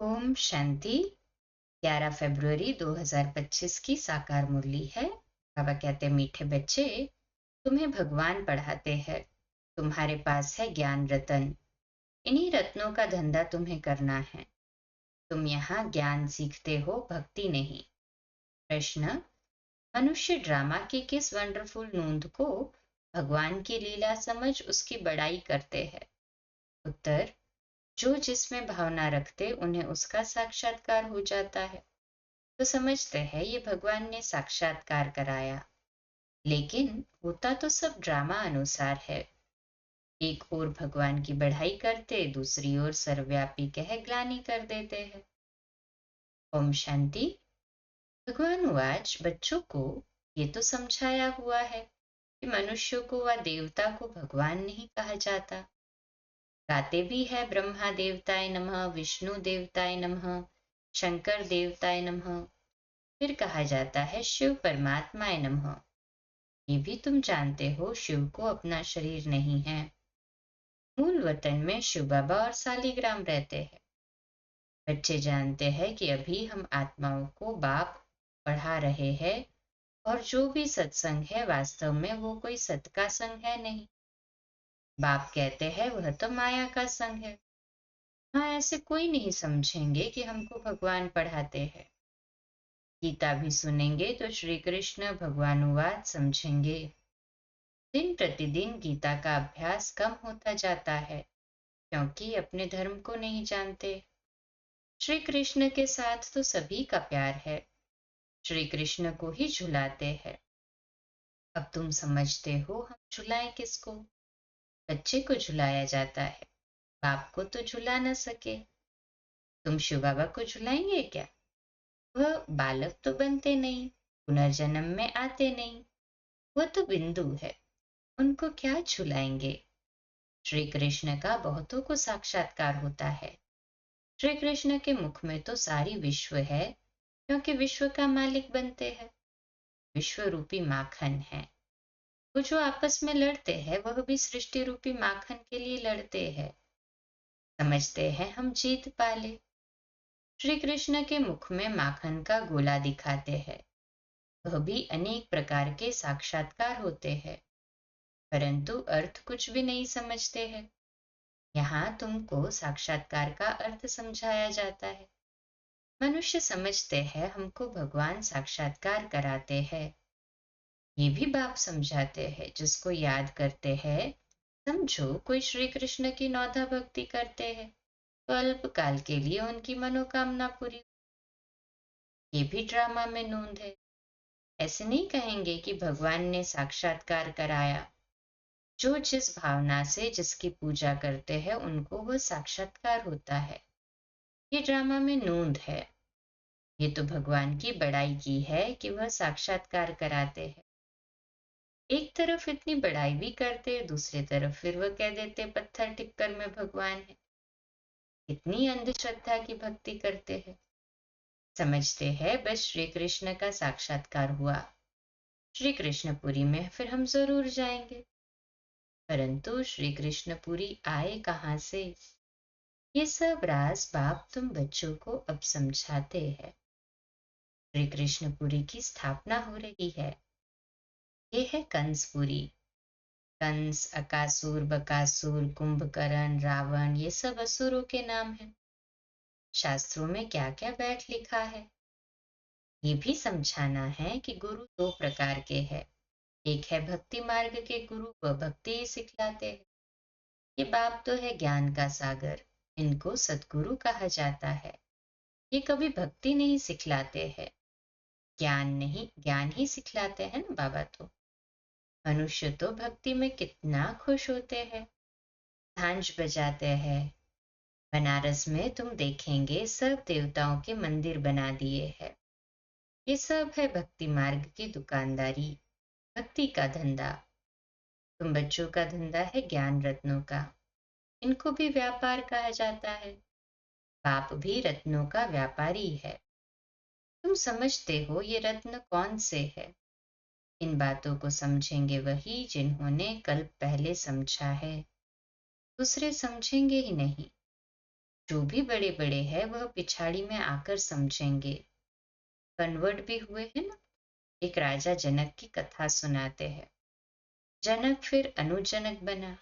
ओम शांति। 11 फरवरी 2025 की साकार मुरली है। बाबा कहते हैं, मीठे बच्चे, तुम्हें भगवान पढ़ाते हैं। तुम्हारे पास है ज्ञान रतन। इन्हीं रत्नों का धंधा तुम्हें करना है। तुम यहाँ ज्ञान सीखते हो, भक्ति नहीं। प्रश्न: मनुष्य ड्रामा की किस वंडरफुल नूंद को भगवान की लीला समझ उसकी बड़ाई करते हैं? उत्तर: जो जिसमें भावना रखते उन्हें उसका साक्षात्कार हो जाता है। तो समझते हैं ये भगवान ने साक्षात्कार कराया, लेकिन होता तो सब ड्रामा अनुसार है। एक ओर भगवान की बढ़ाई करते, दूसरी ओर सर्वव्यापी कह ग्लानि कर देते हैं। ओम शांति। भगवान आज बच्चों को ये तो समझाया हुआ है कि मनुष्य को व देवता को भगवान नहीं कहा जाता। गाते भी है ब्रह्मा देवताय नमः, विष्णु देवताय नमः, शंकर देवताय नमः। फिर कहा जाता है शिव परमात्माय नमः। ये भी तुम जानते हो शिव को अपना शरीर नहीं है। मूल वतन में शिव बाबा और सालीग्राम रहते हैं। बच्चे जानते हैं कि अभी हम आत्माओं को बाप पढ़ा रहे हैं, और जो भी सत्संग है वास्तव में वो कोई सत का संग है नहीं। बाप कहते हैं वह तो माया का संग है। हाँ, ऐसे कोई नहीं समझेंगे कि हमको भगवान पढ़ाते हैं। गीता भी सुनेंगे तो श्री कृष्ण भगवानुवाद समझेंगे। दिन प्रतिदिन गीता का अभ्यास कम होता जाता है, क्योंकि अपने धर्म को नहीं जानते। श्री कृष्ण के साथ तो सभी का प्यार है। श्री कृष्ण को ही झुलाते हैं। अब तुम समझते हो हम झुलाएं किसको? बच्चे को झुलाया जाता है, बाप को तो झुला न सके। तुम शिव बाबा को झुलाएंगे क्या? वह बालक तो बनते नहीं, पुनर्जन्म में आते नहीं। वह तो बिंदु है, उनको क्या झुलाएंगे? श्री कृष्ण का बहुतों को साक्षात्कार होता है। श्री कृष्ण के मुख में तो सारी विश्व है, क्योंकि विश्व का मालिक बनते हैं। विश्व रूपी माखन है। वो जो आपस में लड़ते हैं वह भी सृष्टि रूपी माखन के लिए लड़ते हैं। समझते हैं हम जीत पाले। श्री कृष्ण के मुख में माखन का गोला दिखाते हैं। वह भी अनेक प्रकार के साक्षात्कार होते हैं, परंतु अर्थ कुछ भी नहीं समझते हैं। यहाँ तुमको साक्षात्कार का अर्थ समझाया जाता है। मनुष्य समझते हैं हमको भगवान साक्षात्कार कराते हैं। ये भी बाप समझाते हैं, जिसको याद करते हैं। समझो कोई श्री कृष्ण की नौधा भक्ति करते हैं तो अल्पकाल के लिए उनकी मनोकामना पूरी। ये भी ड्रामा में नूंद है। ऐसे नहीं कहेंगे कि भगवान ने साक्षात्कार कराया। जो जिस भावना से जिसकी पूजा करते हैं उनको वह साक्षात्कार होता है। ये ड्रामा में नूंद है। ये तो भगवान की बड़ाई की है कि वह साक्षात्कार कराते हैं। एक तरफ इतनी बड़ाई भी करते, दूसरी तरफ फिर वह कह देते पत्थर टिक्कर में भगवान है। इतनी अंधश्रद्धा की भक्ति करते हैं। समझते हैं बस श्री कृष्ण का साक्षात्कार हुआ, श्री कृष्णपुरी में फिर हम जरूर जाएंगे। परंतु श्री कृष्णपुरी आए कहाँ से? ये सब राज बाप तुम बच्चों को अब समझाते हैं। श्री कृष्णपुरी की स्थापना हो रही है। ये है कंसपुरी। कंस, अकासुर, बकासुर, कुंभकर्ण, रावण, ये सब असुरों के नाम हैं। शास्त्रों में क्या क्या बैठ लिखा है। ये भी समझाना है कि गुरु दो प्रकार के हैं। एक है भक्ति मार्ग के गुरु, वह भक्ति ही सिखलाते हैं। ये बाप तो है ज्ञान का सागर, इनको सतगुरु कहा जाता है। ये कभी भक्ति नहीं सिखलाते हैं, ज्ञान नहीं, ज्ञान ही सिखलाते हैं ना बाबा। तो मनुष्य तो भक्ति में कितना खुश होते हैं, झांझ बजाते हैं। बनारस में तुम देखेंगे सब देवताओं के मंदिर बना दिए हैं। ये सब है भक्ति मार्ग की दुकानदारी, भक्ति का धंधा। तुम बच्चों का धंधा है ज्ञान रत्नों का, इनको भी व्यापार कहा जाता है। बाप भी रत्नों का व्यापारी है। तुम समझते हो ये रत्न कौन से है? इन बातों को समझेंगे वही जिन्होंने कल पहले समझा है, दूसरे समझेंगे ही नहीं। जो भी बड़े बड़े हैं वह पिछाड़ी में आकर समझेंगे। कन्वर्ट भी हुए हैं ना। एक राजा जनक की कथा सुनाते हैं। जनक फिर अनुजनक बना।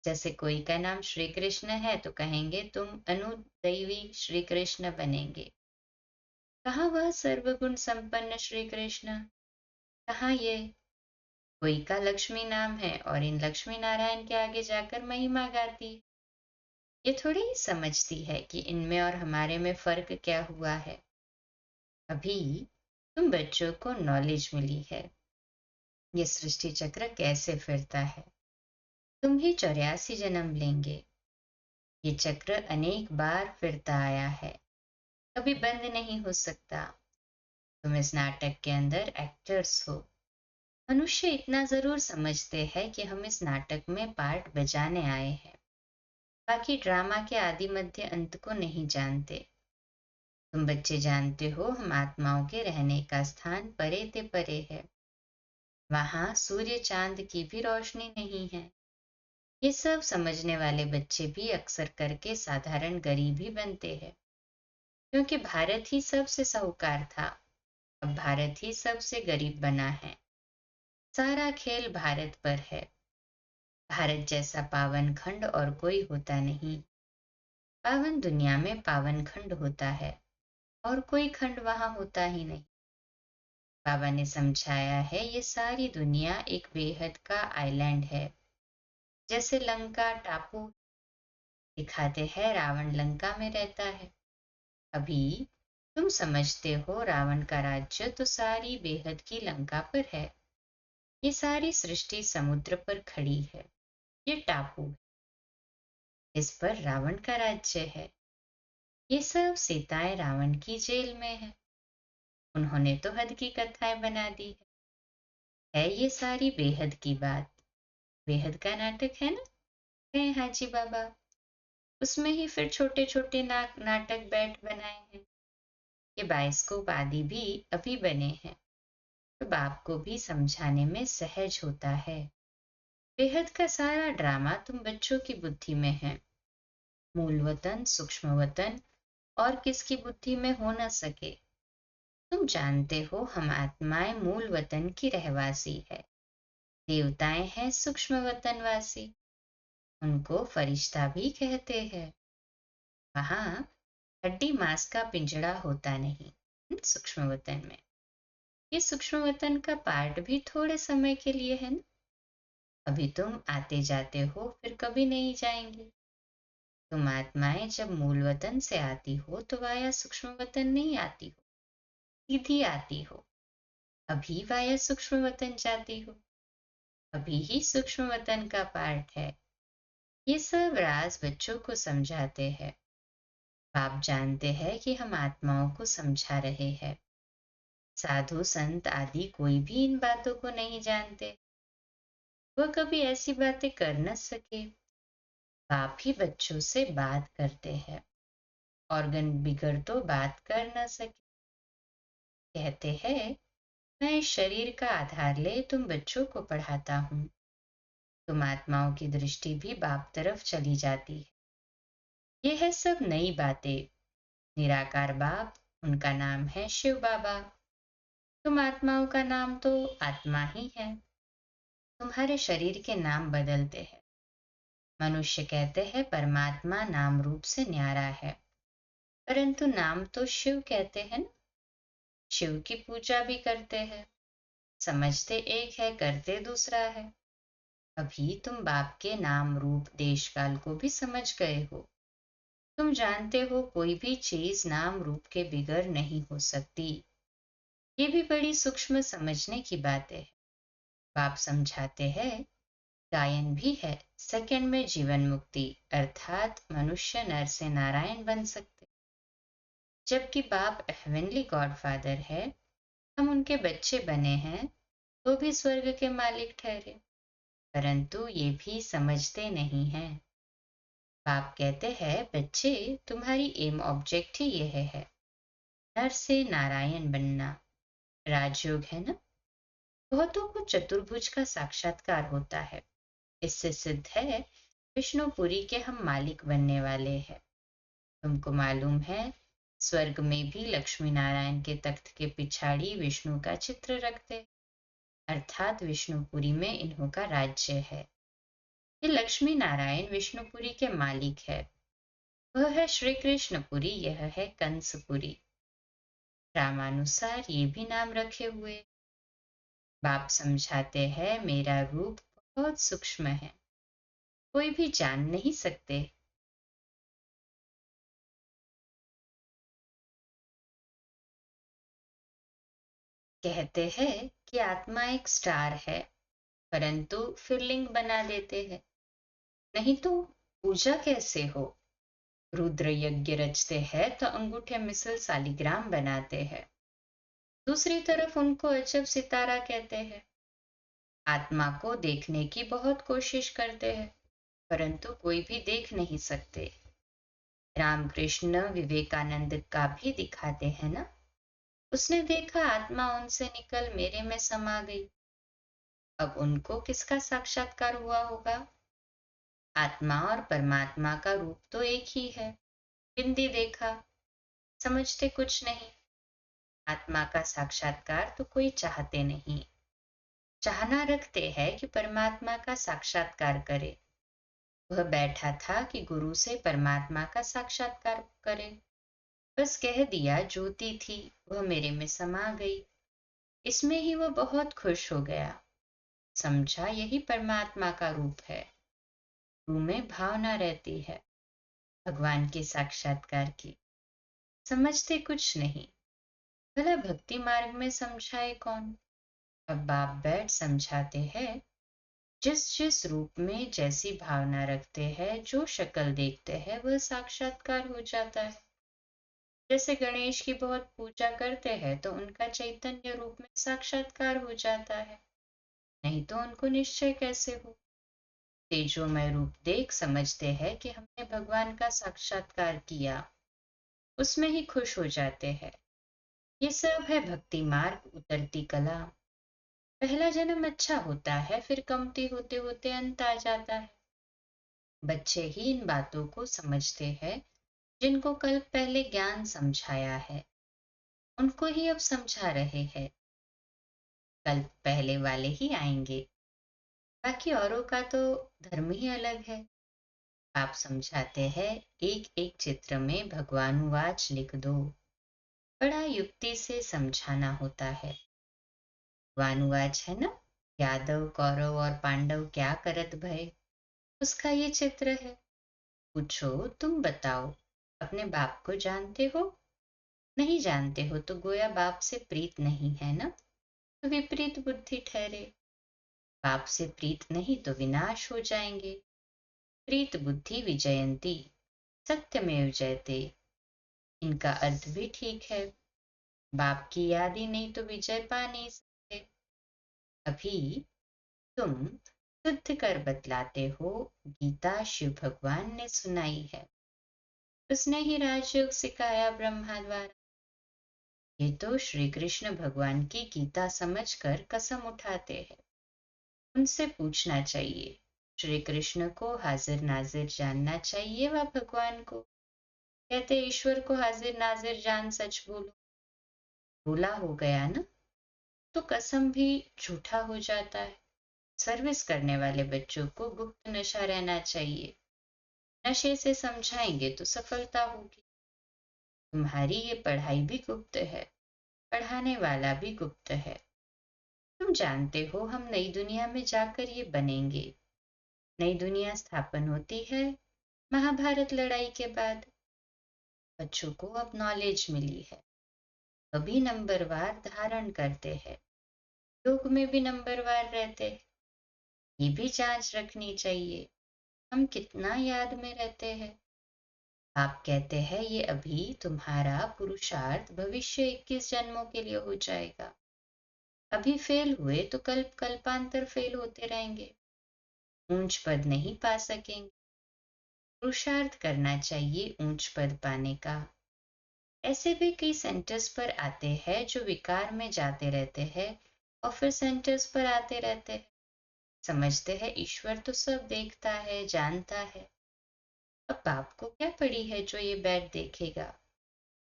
जैसे कोई का नाम श्री कृष्ण है तो कहेंगे तुम अनुदैवी श्री कृष्ण बनेंगे। कहाँ वह सर्वगुण संपन्न श्री कृष्ण, कहाँ ये। कोई का लक्ष्मी नाम है और इन लक्ष्मी नारायण के आगे जाकर महिमा गाती। ये थोड़ी ही समझती है कि इनमें और हमारे में फर्क क्या हुआ है। अभी तुम बच्चों को नॉलेज मिली है, ये सृष्टि चक्र कैसे फिरता है। तुम ही 84 जन्म लेंगे। ये चक्र अनेक बार फिरता आया है, कभी बंद नहीं हो सकता। तुम इस नाटक के अंदर एक्टर्स हो। मनुष्य इतना जरूर समझते हैं कि हम इस नाटक में पार्ट बजाने आए हैं, बाकी ड्रामा के आदि मध्य अंत को नहीं जानते। तुम बच्चे जानते हो हम आत्माओं के रहने का स्थान परे ते परे है। वहां सूर्य चांद की भी रोशनी नहीं है। ये सब समझने वाले बच्चे भी अक्सर करके साधारण गरीब ही बनते हैं, क्योंकि भारत ही सबसे साहूकार था, अब भारत ही सबसे गरीब बना है। सारा खेल भारत पर है। भारत जैसा पावन खंड और कोई होता नहीं। पावन दुनिया में पावन खंड होता है और कोई खंड वहां होता ही नहीं। बाबा ने समझाया है ये सारी दुनिया एक बेहद का आइलैंड है। जैसे लंका टापू दिखाते हैं, रावण लंका में रहता है। अभी तुम समझते हो रावण का राज्य तो सारी बेहद की लंका पर है। ये सारी सृष्टि समुद्र पर खड़ी है। ये टापू है, इस पर रावण का राज्य है। ये सब सीताएं रावण की जेल में है। उन्होंने तो हद की कथाएं बना दी है ये सारी बेहद की बात। बेहद का नाटक है ना, है हाजी बाबा। उसमें ही फिर छोटे छोटे नाटक बैठ बनाए हैं। ये बाइस्कोप आदि भी अभी बने हैं, तो बाप को भी समझाने में सहज होता है। बेहद का सारा ड्रामा तुम बच्चों की बुद्धि में है। मूल वतन सूक्ष्म वतन और किसकी बुद्धि में हो न सके। तुम जानते हो हम आत्माएं मूल वतन की रहवासी है। देवताएं हैं सूक्ष्म वतनवासी, उनको फरिश्ता भी कहते हैं। वहां हड्डी मांस का पिंजड़ा होता नहीं सूक्ष्म वतन में। ये सूक्ष्म वतन का पार्ट भी थोड़े समय के लिए है ना। अभी तुम आते जाते हो, फिर कभी नहीं जाएंगे। तुम आत्माएं जब मूल वतन से आती हो तो वाया सूक्ष्म वतन नहीं आती हो, सीधी आती हो। अभी वाया सूक्ष्म वतन जाती हो, अभी ही सूक्ष्म वतन का पार्ट है। ये सब राज बच्चों को समझाते हैं। बाप जानते हैं कि हम आत्माओं को समझा रहे हैं। साधु संत आदि कोई भी इन बातों को नहीं जानते। वह कभी ऐसी बातें कर न सके। बाप ही बच्चों से बात करते हैं। ऑर्गन बिगड़ तो बात कर न सके। कहते हैं मैं इस शरीर का आधार ले तुम बच्चों को पढ़ाता हूँ। तुम आत्माओं की दृष्टि भी बाप तरफ चली जाती है। ये है सब नई बातें। निराकार बाप, उनका नाम है शिव बाबा। तुम आत्माओं का नाम तो आत्मा ही है। तुम्हारे शरीर के नाम बदलते हैं। मनुष्य कहते हैं परमात्मा नाम रूप से न्यारा है, परंतु नाम तो शिव कहते हैं ना। शिव की पूजा भी करते हैं, समझते एक है करते दूसरा है। अभी तुम बाप के नाम रूप देश काल को भी समझ गए हो। तुम जानते हो कोई भी चीज नाम रूप के बिगड़ नहीं हो सकती। ये भी बड़ी सूक्ष्म समझने की बात है। बाप समझाते हैं गायन भी है सेकंड में जीवन मुक्ति, अर्थात मनुष्य नर से नारायण बन सकते। जबकि बाप हेवनली गॉडफादर है, हम उनके बच्चे बने हैं तो भी स्वर्ग के मालिक ठहरे, परंतु ये भी समझते नहीं हैं। बाप कहते हैं बच्चे तुम्हारी एम ऑब्जेक्ट ही यह है, नर से नारायण बनना। राजयोग है ना। बहुतों को चतुर्भुज का साक्षात्कार होता है। इससे सिद्ध है विष्णुपुरी के हम मालिक बनने वाले हैं। तुमको मालूम है, स्वर्ग में भी लक्ष्मी नारायण के तख्त के पिछाड़ी विष्णु का चित्र रखते, अर्थात विष्णुपुरी में इन्हों का राज्य है। ये लक्ष्मी नारायण विष्णुपुरी के मालिक है। वह है श्री कृष्णपुरी, यह है कंसपुरी। रामानुसार ये भी नाम रखे हुए। बाप समझाते हैं, मेरा रूप बहुत सूक्ष्म है, कोई भी जान नहीं सकते। कहते हैं कि आत्मा एक स्टार है, परंतु फिर लिंग बना देते हैं। नहीं तो पूजा कैसे हो? रुद्र यज्ञ रचते हैं तो अंगूठे मिसल सालिग्राम बनाते हैं। दूसरी तरफ उनको अजब सितारा कहते हैं। आत्मा को देखने की बहुत कोशिश करते हैं, परंतु कोई भी देख नहीं सकते। रामकृष्ण विवेकानंद का भी दिखाते हैं ना। उसने देखा आत्मा उनसे निकल मेरे में समा गई। अब उनको किसका साक्षात्कार हुआ होगा? आत्मा और परमात्मा का रूप तो एक ही है। बिंदी देखा, समझते कुछ नहीं। आत्मा का साक्षात्कार तो कोई चाहते नहीं। चाहना रखते हैं कि परमात्मा का साक्षात्कार करे। वह बैठा था कि गुरु से परमात्मा का साक्षात्कार करे। बस कह दिया, ज्योति थी, वह मेरे में समा गई। इसमें ही वह बहुत खुश हो गया। समझा यही परमात्मा का रूप है। रूह में भावना रहती है भगवान के साक्षात्कार की। समझते कुछ नहीं। भला भक्ति मार्ग में समझाए कौन? अब बाप बैठ समझाते हैं। जिस जिस रूप में जैसी भावना रखते हैं, जो शक्ल देखते हैं, वह साक्षात्कार हो जाता है। जैसे गणेश की बहुत पूजा करते हैं तो उनका चैतन्य रूप में साक्षात्कार हो जाता है, नहीं तो उनको निश्चय कैसे हो? तेजोमय रूप देख समझते हैं कि हमने भगवान का साक्षात्कार किया, उसमें ही खुश हो जाते हैं। ये सब है भक्ति मार्ग, उतरती कला। पहला जन्म अच्छा होता है, फिर कमती होते होते अंत आ जाता है। बच्चे ही इन बातों को समझते हैं जिनको कल पहले ज्ञान समझाया है, उनको ही अब समझा रहे हैं। कल पहले वाले ही आएंगे। बाकी औरों का तो धर्म ही अलग है। आप समझाते हैं, एक एक चित्र में भगवानुवाच लिख दो। बड़ा युक्ति से समझाना होता है। भगवानुवाच है ना, यादव कौरव और पांडव क्या करत भय, उसका ये चित्र है। पूछो, तुम बताओ, अपने बाप को जानते हो? नहीं जानते हो तो गोया बाप से प्रीत नहीं है ना, तो विपरीत बुद्धि ठहरे। बाप से प्रीत नहीं तो विनाश हो जाएंगे। प्रीत बुद्धि विजयंती, सत्यमेव जयते। इनका अर्थ भी ठीक है। बाप की याद ही नहीं तो विजय पा नहीं सकते। अभी तुम सिद्ध कर बतलाते हो, गीता शिव भगवान ने सुनाई है, उसने ही राजयोग सिखाया ब्रह्मा द्वारा। ये तो श्री कृष्ण भगवान की गीता समझकर कसम उठाते हैं। उनसे पूछना चाहिए, श्री कृष्ण को हाजिर नाजिर जानना चाहिए व भगवान को? कहते ईश्वर को हाजिर नाजिर जान सच बोलो। भूला हो गया ना, तो कसम भी झूठा हो जाता है। सर्विस करने वाले बच्चों को गुप्त नशा रहना चाहिए। नशे से समझाएंगे तो सफलता होगी। तुम्हारी ये पढ़ाई भी गुप्त है, पढ़ाने वाला भी गुप्त है। तुम जानते हो हम नई दुनिया में जाकर ये बनेंगे। नई दुनिया स्थापन होती है महाभारत लड़ाई के बाद। बच्चों को अब नॉलेज मिली है, अभी नंबरवार धारण करते हैं, योग में भी नंबरवार रहते हैं। ये भी जांच रखनी चाहिए, हम कितना याद में रहते हैं। आप कहते हैं ये अभी तुम्हारा पुरुषार्थ भविष्य 21 जन्मों के लिए हो जाएगा। अभी फेल हुए तो कल्प कल्पांतर फेल होते रहेंगे, ऊंच पद नहीं पा सकेंगे। पुरुषार्थ करना चाहिए ऊंच पद पाने का। ऐसे भी कई सेंटर्स पर आते हैं जो विकार में जाते रहते हैं और फिर सेंटर्स पर आते रहते हैं। समझते हैं ईश्वर तो सब देखता है, जानता है। अब बाप को क्या पड़ी है जो ये बैठ देखेगा।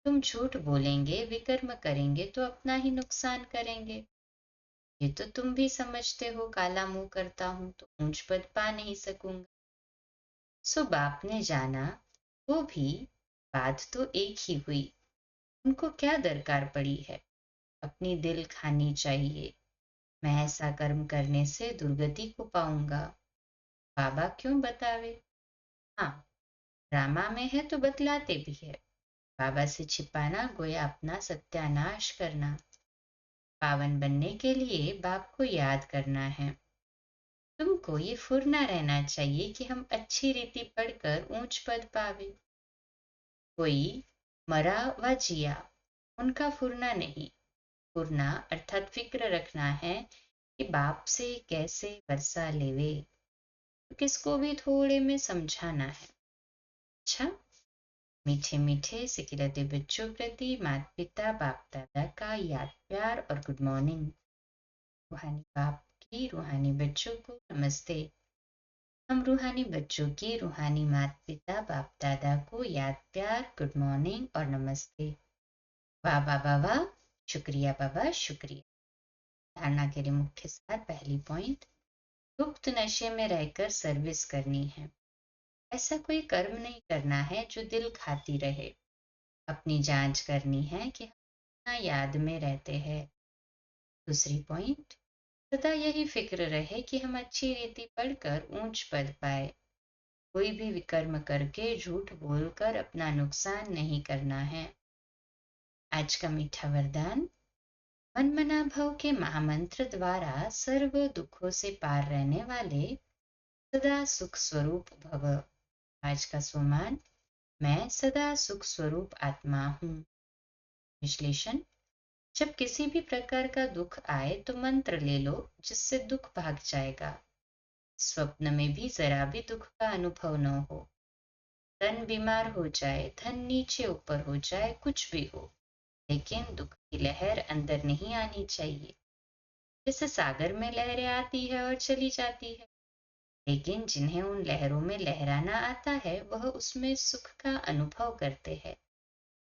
तुम झूठ बोलेंगे, विकर्म करेंगे तो अपना ही नुकसान करेंगे। ये तो तुम भी समझते हो, काला मुंह करता हूं तो ऊंच पद पा नहीं सकूंगा। सो बाप ने जाना, वो भी बात तो एक ही हुई। उनको क्या दरकार पड़ी है, अपनी दिल खानी चाहिए। मैं ऐसा कर्म करने से दुर्गति को पाऊंगा, बाबा क्यों बतावे। हाँ, ड्रामा में है तो बतलाते भी है। बाबा से छिपाना गोया अपना सत्यानाश करना। पावन बनने के लिए बाप को याद करना है। तुमको ये फुरना रहना चाहिए कि हम अच्छी रीति पढ़कर ऊंच पद पावे। कोई मरा व जिया, उनका फुरना नहीं। फुरना अर्थात फिक्र रखना है कि बाप से कैसे वर्षा लेवे, तो किसको भी थोड़े में समझाना है। अच्छा, मीठे मीठे सिकिलते बच्चों प्रति माता पिता बाप दादा का याद प्यार और गुड मॉर्निंग। रूहानी बाप की रूहानी बच्चों को नमस्ते। हम रूहानी बच्चों की रूहानी माता पिता बाप दादा को याद प्यार गुड मॉर्निंग और नमस्ते। वाह वाह वाह वाह, शुक्रिया बाबा शुक्रिया। धारणा के लिए मुख्य सार, पहली पॉइंट, गुप्त नशे में रहकर सर्विस करनी है। ऐसा कोई कर्म नहीं करना है जो दिल खाती रहे। अपनी जांच करनी है कि हम याद में रहते हैं। दूसरी पॉइंट, सदा यही फिक्र रहे कि हम अच्छी रीति पढ़कर ऊंच पद पाए। कोई भी विकर्म करके झूठ बोलकर अपना नुकसान नहीं करना है। आज का मीठा वरदान, मनमना भव के महामंत्र द्वारा सर्व दुखों से पार रहने वाले सदा सुख स्वरूप भव। आज का सोमान, मैं सदा सुख स्वरूप आत्मा हूँ। विश्लेषण, जब किसी भी प्रकार का दुख आए तो मंत्र ले लो, जिससे दुख भाग जाएगा। स्वप्न में भी जरा भी दुख का अनुभव न हो। तन बीमार हो जाए, धन नीचे ऊपर हो जाए, कुछ भी हो, लेकिन दुख की लहर अंदर नहीं आनी चाहिए। जैसे सागर में लहरें आती है और चली जाती है, लेकिन जिन्हें उन लहरों में लहराना आता है वह उसमें सुख का अनुभव करते हैं।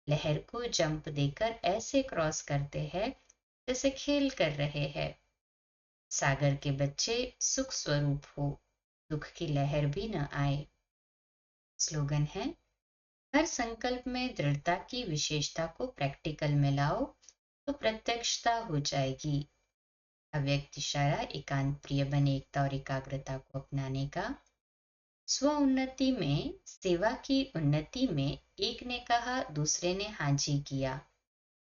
लहर को जंप देकर ऐसे क्रॉस करते हैं जैसे खेल कर रहे हैं। सागर के बच्चे सुख स्वरूप हो, दुख की लहर भी न आए। स्लोगन है, हर संकल्प में दृढ़ता की विशेषता को प्रैक्टिकल में लाओ तो प्रत्यक्षता हो जाएगी। अव्यक्त इशारा, एकांत प्रिय बने एकता और एकाग्रता को अपनाने का। स्व उन्नति में, सेवा की उन्नति में एक ने कहा दूसरे ने हाजी किया,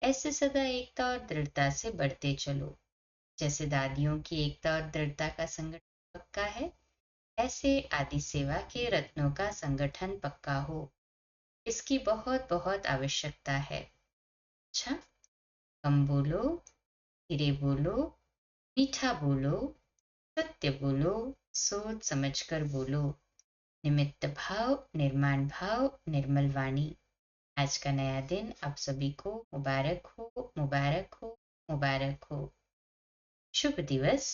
ऐसे सदा एकता और दृढ़ता से बढ़ते चलो। जैसे दादियों की एकता और दृढ़ता का संगठन पक्का है, ऐसे आदि सेवा के रत्नों का संगठन पक्का हो। इसकी बहुत बहुत आवश्यकता है। अच्छा, कम बोलो, धीरे बोलो, मीठा बोलो, सत्य बोलो, सोच समझकर बोलो। निमित्त भाव, निर्माण भाव, निर्मल वाणी। आज का नया दिन आप सभी को मुबारक हो, मुबारक हो, मुबारक हो। शुभ दिवस।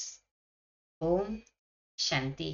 ओम शांति।